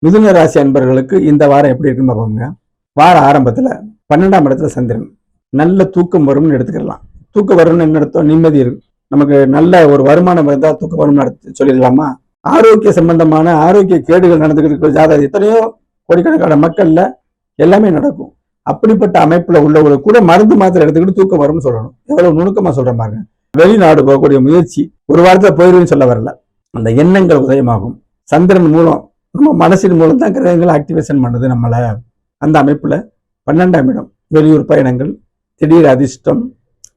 மிதுன ராசி அன்பர்களுக்கு இந்த வாரம் எப்படி இருக்குன்னு பார்ப்போங்க. வார ஆரம்பத்துல 12ஆம் இடத்துல சந்திரன். நல்ல தூக்கம் வரும்னு எடுத்துக்கலாம். தூக்கம் வரும்னு என்ன அர்த்தம்? நிம்மதி இருக்கும். நமக்கு நல்ல ஒரு வருமானம் இருந்தால் தூக்கம் வரும்னு சொல்லிடலாமா? ஆரோக்கிய சம்பந்தமான ஆரோக்கிய கேடுகள் நடந்துகிட்டு இருக்கிற ஜாதகம் எத்தனையோ கோடிக்கணக்கான மக்கள்ல எல்லாமே நடக்கும். அப்படிப்பட்ட அமைப்புல உள்ளவங்களுக்கு கூட மருந்து மாத்திரை எடுத்துக்கிட்டு தூக்கம் வரும்னு சொல்லணும். எவ்வளவு நுணுக்கமா சொல்றேன் பாருங்க. வெளிநாடு போகக்கூடிய முயற்சி ஒரு வாரத்துல போயிருன்னு சொல்ல வரல. அந்த எண்ணங்கள் உதயமாகும். சந்திரன் மூலம் நம்ம மனசின் மூலம் தான் கிரகங்களை ஆக்டிவேஷன் பண்ணுது நம்மள. அந்த அமைப்புல 12ஆம் இடம், வெளியூர் பயணங்கள், திடீர் அதிர்ஷ்டம்,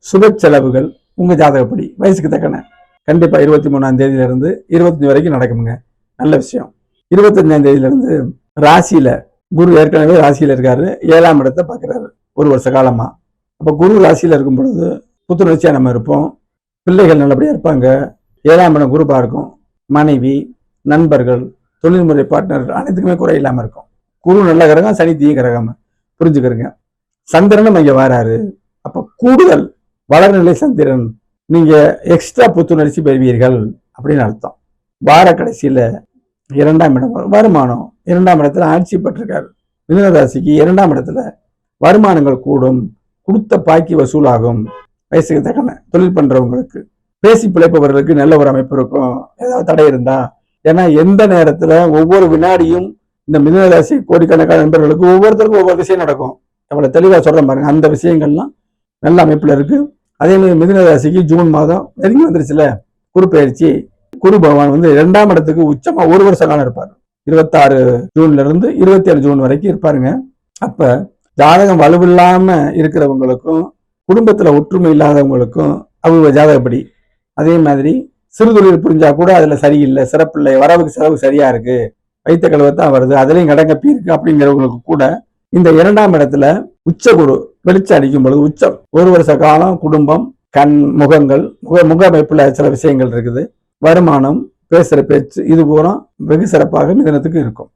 சுப செலவுகள் உங்க ஜாதகப்படி வயசுக்கு தக்கன கண்டிப்பா 23ஆம் தேதியில இருந்து 25 வரைக்கும் நடக்குமுங்க. நல்ல விஷயம். 25ஆம் தேதியில இருந்து ராசியில குரு ஏற்கனவே ராசியில இருக்காரு, 7ஆம் இடத்தை பாக்குறாரு ஒரு வருஷ காலமா. அப்ப குரு ராசியில இருக்கும் பொழுது புத்துணர்ச்சியா நம்ம இருப்போம், பிள்ளைகள் நல்லபடியா இருப்பாங்க. 7ஆம் இடம் குரு பார்க்கும், மனைவி, நண்பர்கள், தொழில்முறை பார்ட்னர் அனைத்துக்குமே குறை இல்லாம இருக்கும். குரு நல்ல கிரகம், சனி தீய கிரகம் புரிஞ்சுக்கிறங்க. சந்திரனும் இங்க வராரு. அப்ப கூடுதல் வளர்நிலை சந்திரன், நீங்க எக்ஸ்ட்ரா புத்துணர்ச்சி பெறுவீர்கள் அப்படின்னு அர்த்தம். வார கடைசியில 2ஆம் இடம் வருமானம், 2ஆம் இடத்துல ஆட்சி பெற்றிருக்காரு. மிதுன ராசிக்கு 2ஆம் இடத்துல வருமானங்கள் கூடும், கொடுத்த பாக்கி வசூலாகும். வயசுக்கு தக்கன தொழில் பண்றவங்களுக்கு, பேசி பிழைப்பவர்களுக்கு நல்ல ஒரு அமைப்பு இருக்கும். ஏதாவது தடை இருந்தா, ஏன்னா எந்த நேரத்துல ஒவ்வொரு வினாடியும் இந்த மிதுன ராசி கோடிக்கணக்கான நண்பர்களுக்கு ஒவ்வொருத்தருக்கும் ஒவ்வொரு விஷயம் நடக்கும். அவ்வளவு தெளிவா சொல்றேன் பாருங்க. அந்த விஷயங்கள்லாம் நல்ல அமைப்புல இருக்கு. அதே மாதிரி மிதுன ராசிக்கு ஜூன் மாதம் நெருங்கி வந்துருச்சுல, குரு பயிற்சி. குரு பகவான் 2ஆம் இடத்துக்கு உச்சமா ஒரு வருஷ காலம் இருப்பாரு. 26 ஜூன்ல இருந்து 27 ஜூன் வரைக்கும் இருப்பாருங்க. அப்ப ஜாதகம் வலுவில்லாம இருக்கிறவங்களுக்கும், குடும்பத்துல ஒற்றுமை இல்லாதவங்களுக்கும் அவங்க ஜாதகப்படி, அதே மாதிரி சிறுதொழில் புரிஞ்சா கூட அதுல சரியில்லை, சிறப்பில்லை, வரவுக்கு செலவு சரியா இருக்கு, வைத்த கழுவத்தான் வருது, அதுலயும் கடங்கப்பி இருக்கு அப்படிங்கிறவங்களுக்கு கூட இந்த 2ஆம் இடத்துல உச்ச குரு வெளிச்சம் அடிக்கும் பொழுது உச்சம் ஒரு வருஷ காலம் குடும்பம், கண், முகங்கள், முக அமைப்புல சில விஷயங்கள் இருக்குது, வருமானம், பேசுற பேச்சு, இது பூரா வெகு சிறப்பாக மிதனத்துக்கு இருக்கும்.